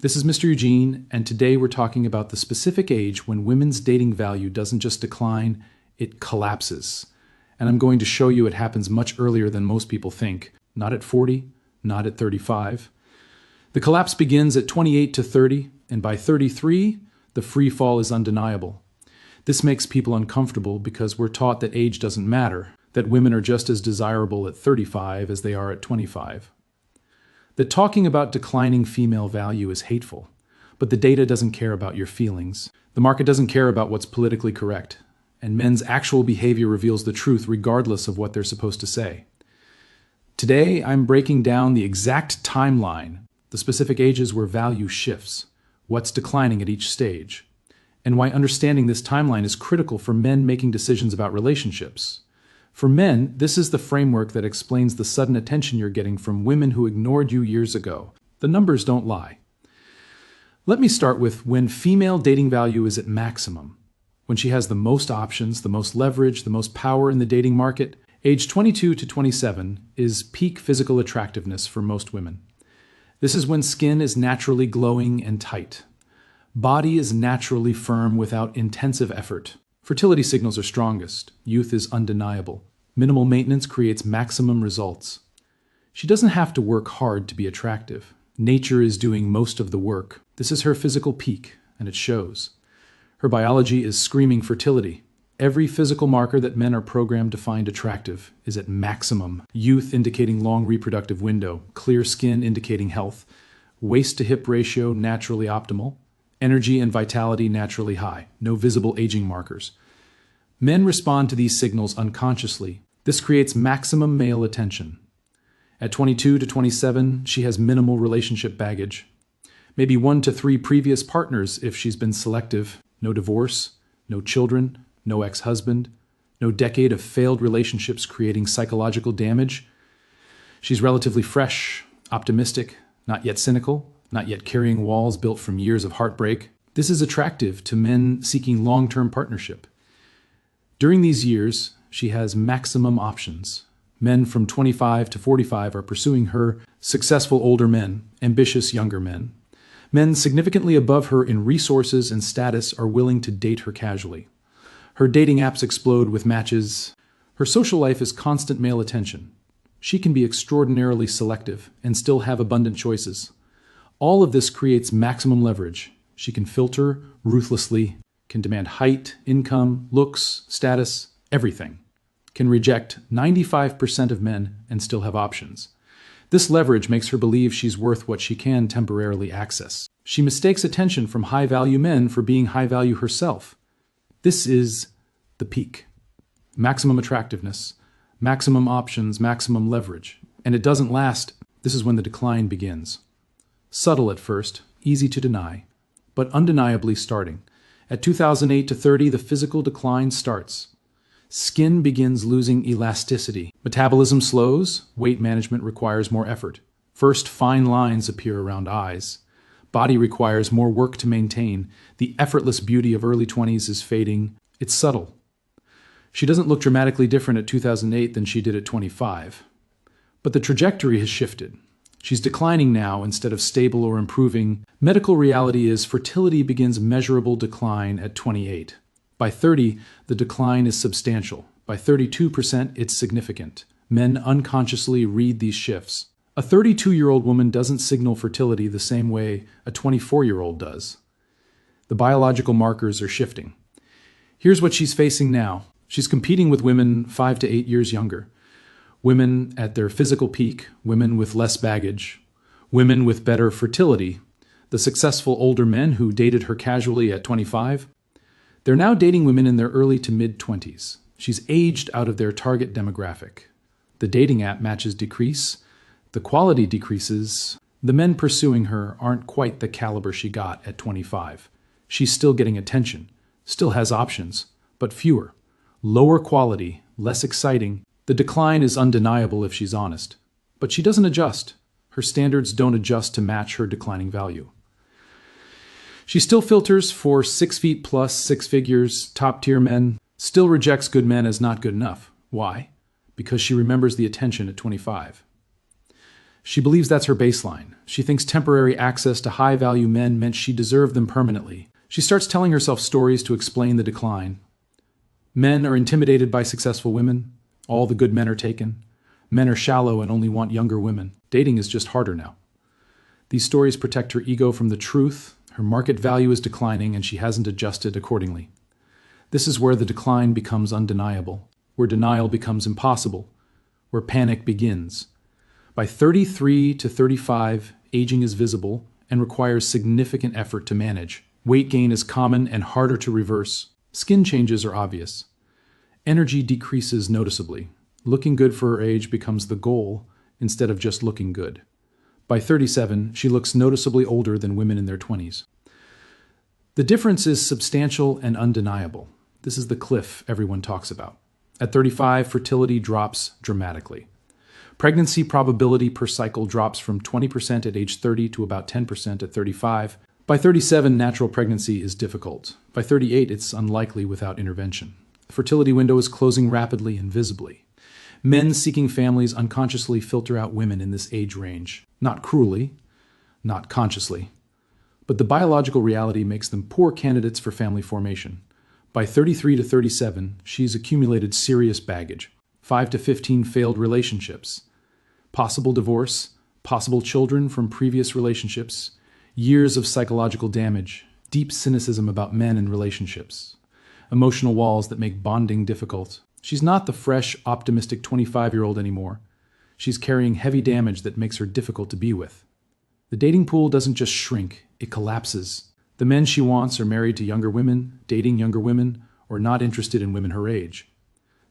This is Mr. Eugene, and today we're talking about the specific age when women's dating value doesn't just decline, it collapses. And I'm going to show you it happens much earlier than most people think. Not at 40, not at 35. The collapse begins at 28 to 30, and by 33, the free fall is undeniable. This makes people uncomfortable because we're taught that age doesn't matter, that women are just as desirable at 35 as they are at 25. That talking about declining female value is hateful, but the data doesn't care about your feelings. The market doesn't care about what's politically correct, and men's actual behavior reveals the truth regardless of what they're supposed to say. Today, I'm breaking down the exact timeline, the specific ages where value shifts, what's declining at each stage, and why understanding this timeline is critical for men making decisions about relationships. For men, this is the framework that explains the sudden attention you're getting from women who ignored you years ago. The numbers don't lie. Let me start with when female dating value is at maximum, when she has the most options, the most leverage, the most power in the dating market. Age 22 to 27 is peak physical attractiveness for most women. This is when skin is naturally glowing and tight. Body is naturally firm without intensive effort. Fertility signals are strongest. Youth is undeniable. Minimal maintenance creates maximum results. She doesn't have to work hard to be attractive. Nature is doing most of the work. This is her physical peak, and it shows. Her biology is screaming fertility. Every physical marker that men are programmed to find attractive is at maximum. Youth indicating long reproductive window, clear skin indicating health, waist to hip ratio naturally optimal, energy and vitality naturally high, no visible aging markers. Men respond to these signals unconsciously. This creates maximum male attention. At 22 to 27, she has minimal relationship baggage. Maybe 1 to 3 previous partners if she's been selective. No divorce, no children, no ex-husband, no decade of failed relationships creating psychological damage. She's relatively fresh, optimistic, not yet cynical, not yet carrying walls built from years of heartbreak. This is attractive to men seeking long-term partnership. During these years, she has maximum options. Men from 25 to 45 are pursuing her, successful older men, ambitious younger men. Men significantly above her in resources and status are willing to date her casually. Her dating apps explode with matches. Her social life is constant male attention. She can be extraordinarily selective and still have abundant choices. All of this creates maximum leverage. She can filter ruthlessly, can demand height, income, looks, status, everything. Can reject 95% of men and still have options. This leverage makes her believe she's worth what she can temporarily access. She mistakes attention from high-value men for being high-value herself. This is the peak. Maximum attractiveness, maximum options, maximum leverage. And it doesn't last. This is when the decline begins. Subtle at first, easy to deny, but undeniably starting. At 2008 to 30, the physical decline starts. Skin begins losing elasticity. Metabolism slows. Weight management requires more effort. First, fine lines appear around eyes. Body requires more work to maintain. The effortless beauty of early 20s is fading. It's subtle. She doesn't look dramatically different at 2008 than she did at 25. But the trajectory has shifted. She's declining now instead of stable or improving. Medical reality is fertility begins measurable decline at 28. By 30, the decline is substantial. By 32%, it's significant. Men unconsciously read these shifts. A 32-year-old woman doesn't signal fertility the same way a 24-year-old does. The biological markers are shifting. Here's what she's facing now. She's competing with women 5 to 8 years younger. Women at their physical peak, women with less baggage, women with better fertility. The successful older men who dated her casually at 25, they're now dating women in their early to mid-20s. She's aged out of their target demographic. The dating app matches decrease. The quality decreases. The men pursuing her aren't quite the caliber she got at 25. She's still getting attention, still has options, but fewer. Lower quality, less exciting. The decline is undeniable if she's honest. But she doesn't adjust. Her standards don't adjust to match her declining value. She still filters for 6 feet plus, 6 figures, top-tier men, still rejects good men as not good enough. Why? Because she remembers the attention at 25. She believes that's her baseline. She thinks temporary access to high-value men meant she deserved them permanently. She starts telling herself stories to explain the decline. Men are intimidated by successful women. All the good men are taken. Men are shallow and only want younger women. Dating is just harder now. These stories protect her ego from the truth. Her market value is declining and she hasn't adjusted accordingly. This is where the decline becomes undeniable, where denial becomes impossible, where panic begins. By 33 to 35, aging is visible and requires significant effort to manage. Weight gain is common and harder to reverse. Skin changes are obvious. Energy decreases noticeably. Looking good for her age becomes the goal instead of just looking good. By 37, she looks noticeably older than women in their 20s. The difference is substantial and undeniable. This is the cliff everyone talks about. At 35, fertility drops dramatically. Pregnancy probability per cycle drops from 20% at age 30 to about 10% at 35. By 37, natural pregnancy is difficult. By 38, it's unlikely without intervention. The fertility window is closing rapidly and visibly. Men seeking families unconsciously filter out women in this age range. Not cruelly, not consciously, but the biological reality makes them poor candidates for family formation. By 33 to 37, she's accumulated serious baggage. 5 to 15 failed relationships. Possible divorce, possible children from previous relationships, years of psychological damage, deep cynicism about men and relationships, emotional walls that make bonding difficult. She's not the fresh, optimistic 25-year-old anymore. She's carrying heavy damage that makes her difficult to be with. The dating pool doesn't just shrink, it collapses. The men she wants are married to younger women, dating younger women, or not interested in women her age.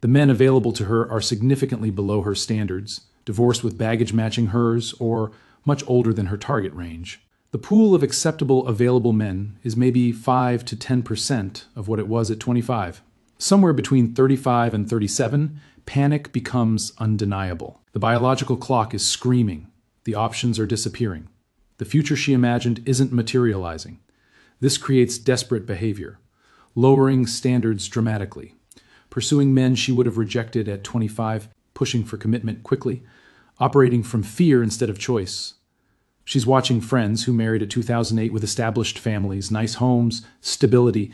The men available to her are significantly below her standards, divorced with baggage matching hers, or much older than her target range. The pool of acceptable available men is maybe 5 to 10% of what it was at 25. Somewhere between 35 and 37, panic becomes undeniable. The biological clock is screaming. The options are disappearing. The future she imagined isn't materializing. This creates desperate behavior, lowering standards dramatically, pursuing men she would have rejected at 25, pushing for commitment quickly, operating from fear instead of choice. She's watching friends who married at 2008 with established families, nice homes, stability.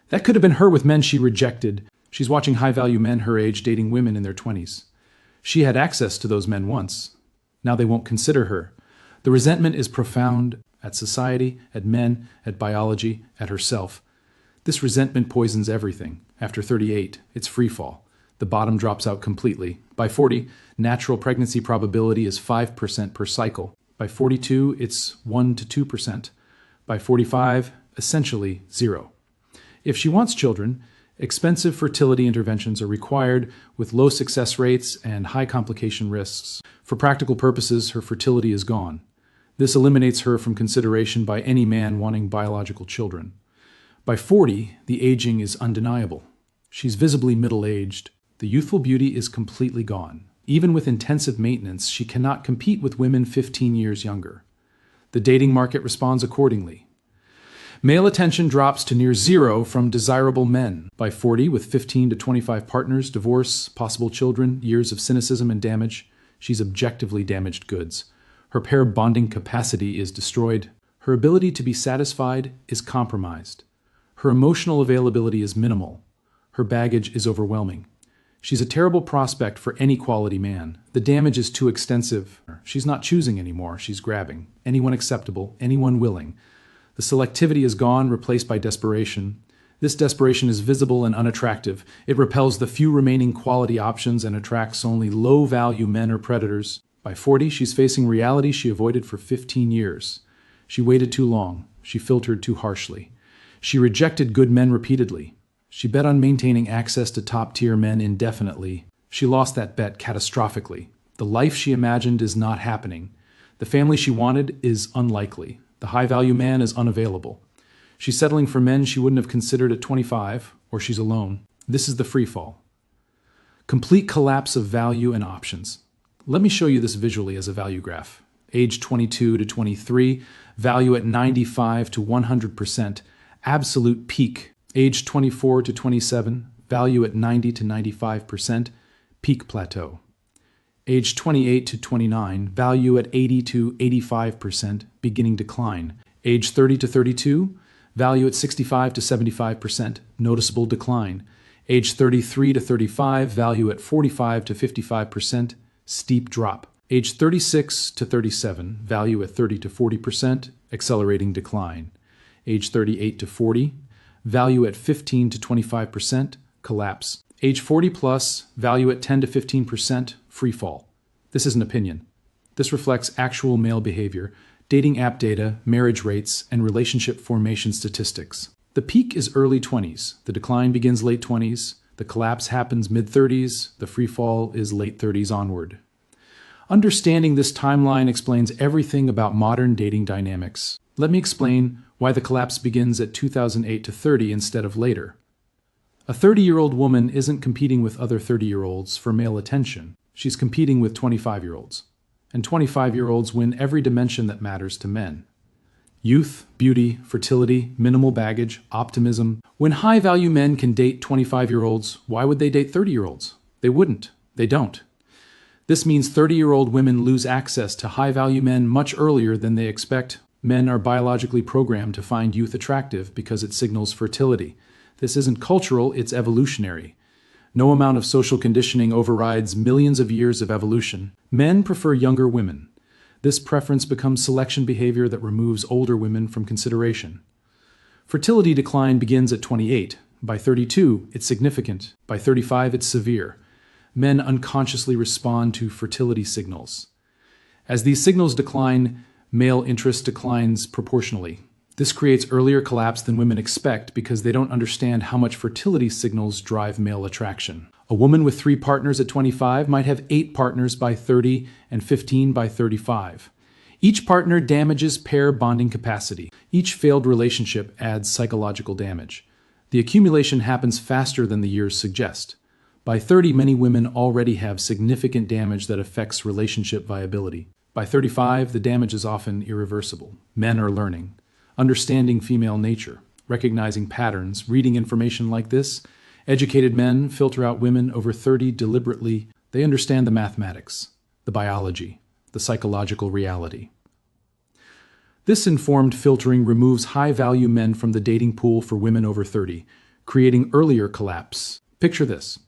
That could have been her with men she rejected. She's watching high-value men her age dating women in their 20s. She had access to those men once. Now they won't consider her. The resentment is profound at society, at men, at biology, at herself. This resentment poisons everything. After 38, it's free fall. The bottom drops out completely. By 40, natural pregnancy probability is 5% per cycle. By 42, it's 1 to 2%. By 45, essentially zero. If she wants children, expensive fertility interventions are required with low success rates and high complication risks. For practical purposes, her fertility is gone. This eliminates her from consideration by any man wanting biological children. By 40, the aging is undeniable. She's visibly middle-aged. The youthful beauty is completely gone. Even with intensive maintenance, she cannot compete with women 15 years younger. The dating market responds accordingly. Male attention drops to near zero from desirable men. By 40, with 15 to 25 partners, divorce, possible children, years of cynicism and damage, she's objectively damaged goods. Her pair bonding capacity is destroyed. Her ability to be satisfied is compromised. Her emotional availability is minimal. Her baggage is overwhelming. She's a terrible prospect for any quality man. The damage is too extensive. She's not choosing anymore, she's grabbing. Anyone acceptable, anyone willing. The selectivity is gone, replaced by desperation. This desperation is visible and unattractive. It repels the few remaining quality options and attracts only low-value men or predators. By 40, she's facing reality she avoided for 15 years. She waited too long. She filtered too harshly. She rejected good men repeatedly. She bet on maintaining access to top-tier men indefinitely. She lost that bet catastrophically. The life she imagined is not happening. The family she wanted is unlikely. The high-value man is unavailable. She's settling for men she wouldn't have considered at 25, or she's alone. This is the free fall. Complete collapse of value and options. Let me show you this visually as a value graph. Age 22 to 23, value at 95 to 100%, absolute peak. Age 24 to 27, value at 90 to 95%, peak plateau. Age 28 to 29, value at 80 to 85%, beginning decline. Age 30 to 32, value at 65 to 75%, noticeable decline. Age 33 to 35, value at 45 to 55%, steep drop. Age 36 to 37, value at 30 to 40%, accelerating decline. Age 38 to 40, value at 15 to 25%, collapse. Age 40 plus, value at 10 to 15%, free fall. This is an opinion. This reflects actual male behavior, dating app data, marriage rates, and relationship formation statistics. The peak is early 20s, the decline begins late 20s, the collapse happens mid-30s, the free fall is late 30s onward. Understanding this timeline explains everything about modern dating dynamics. Let me explain why the collapse begins at 2008 to 30 instead of later. A 30-year-old woman isn't competing with other 30-year-olds for male attention. She's competing with 25-year-olds. And 25-year-olds win every dimension that matters to men. Youth, beauty, fertility, minimal baggage, optimism. When high-value men can date 25-year-olds, why would they date 30-year-olds? They wouldn't. They don't. This means 30-year-old women lose access to high-value men much earlier than they expect. Men are biologically programmed to find youth attractive because it signals fertility. This isn't cultural, it's evolutionary. No amount of social conditioning overrides millions of years of evolution. Men prefer younger women. This preference becomes selection behavior that removes older women from consideration. Fertility decline begins at 28. By 32, it's significant. By 35, it's severe. Men unconsciously respond to fertility signals. As these signals decline, male interest declines proportionally. This creates earlier collapse than women expect because they don't understand how much fertility signals drive male attraction. A woman with 3 partners at 25 might have 8 partners by 30 and 15 by 35. Each partner damages pair bonding capacity. Each failed relationship adds psychological damage. The accumulation happens faster than the years suggest. By 30, many women already have significant damage that affects relationship viability. By 35, the damage is often irreversible. Men are learning, understanding female nature, recognizing patterns, reading information like this. Educated men filter out women over 30 deliberately. They understand the mathematics, the biology, the psychological reality. This informed filtering removes high-value men from the dating pool for women over 30, creating earlier collapse. Picture this.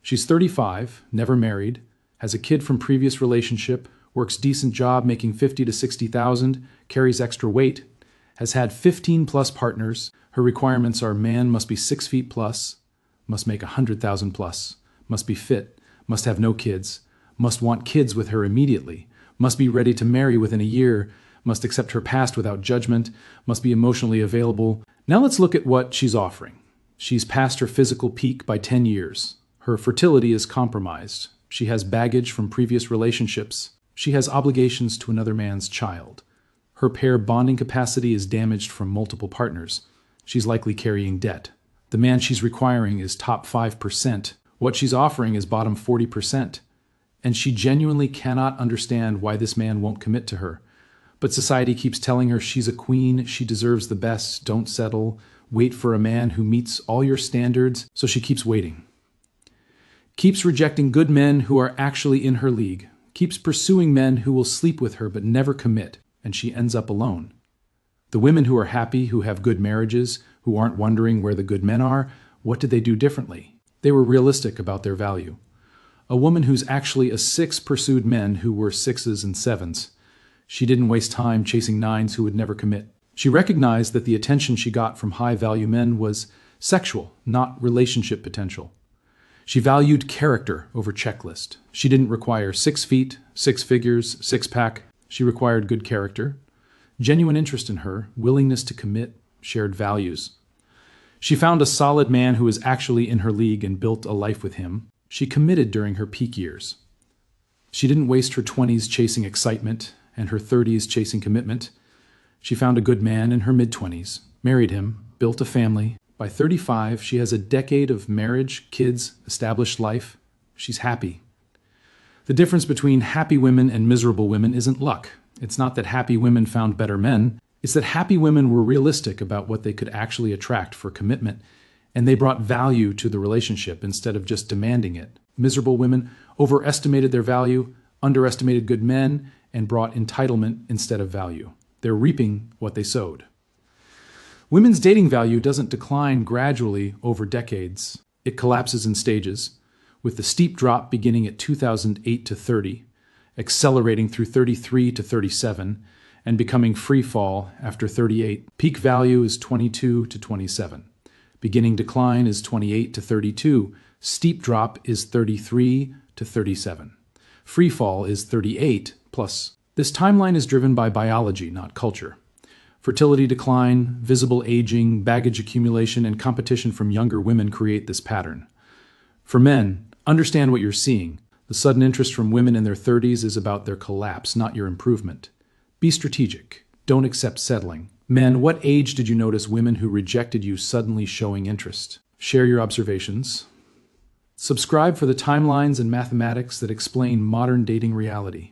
She's 35, never married, has a kid from previous relationship, works decent job making 50 to 60,000, carries extra weight, has had 15 plus partners. Her requirements are man must be 6 feet plus, must make 100,000 plus, must be fit, must have no kids, must want kids with her immediately, must be ready to marry within a year, must accept her past without judgment, must be emotionally available. Now let's look at what she's offering. She's past her physical peak by 10 years. Her fertility is compromised. She has baggage from previous relationships. She has obligations to another man's child. Her pair bonding capacity is damaged from multiple partners. She's likely carrying debt. The man she's requiring is top 5%. What she's offering is bottom 40%. And she genuinely cannot understand why this man won't commit to her. But society keeps telling her she's a queen, she deserves the best, don't settle, wait for a man who meets all your standards, so she keeps waiting. Keeps rejecting good men who are actually in her league. Keeps pursuing men who will sleep with her but never commit, and she ends up alone. The women who are happy, who have good marriages, who aren't wondering where the good men are, what did they do differently? They were realistic about their value. A woman who's actually a 6 pursued men who were 6s and 7s. She didn't waste time chasing 9s who would never commit. She recognized that the attention she got from high-value men was sexual, not relationship potential. She valued character over checklist. She didn't require 6 feet, 6 figures, 6-pack. She required good character, genuine interest in her, willingness to commit, shared values. She found a solid man who was actually in her league and built a life with him. She committed during her peak years. She didn't waste her 20s chasing excitement and her 30s chasing commitment. She found a good man in her mid-20s, married him, built a family. By 35, she has a decade of marriage, kids, established life. She's happy. The difference between happy women and miserable women isn't luck. It's not that happy women found better men. It's that happy women were realistic about what they could actually attract for commitment, and they brought value to the relationship instead of just demanding it. Miserable women overestimated their value, underestimated good men, and brought entitlement instead of value. They're reaping what they sowed. Women's dating value doesn't decline gradually over decades. It collapses in stages, with the steep drop beginning at 2008 to 30, accelerating through 33 to 37, and becoming free fall after 38. Peak value is 22 to 27. Beginning decline is 28 to 32. Steep drop is 33 to 37. Free fall is 38 plus. This timeline is driven by biology, not culture. Fertility decline, visible aging, baggage accumulation, and competition from younger women create this pattern. For men, understand what you're seeing. The sudden interest from women in their 30s is about their collapse, not your improvement. Be strategic. Don't accept settling. Men, what age did you notice women who rejected you suddenly showing interest? Share your observations. Subscribe for the timelines and mathematics that explain modern dating reality.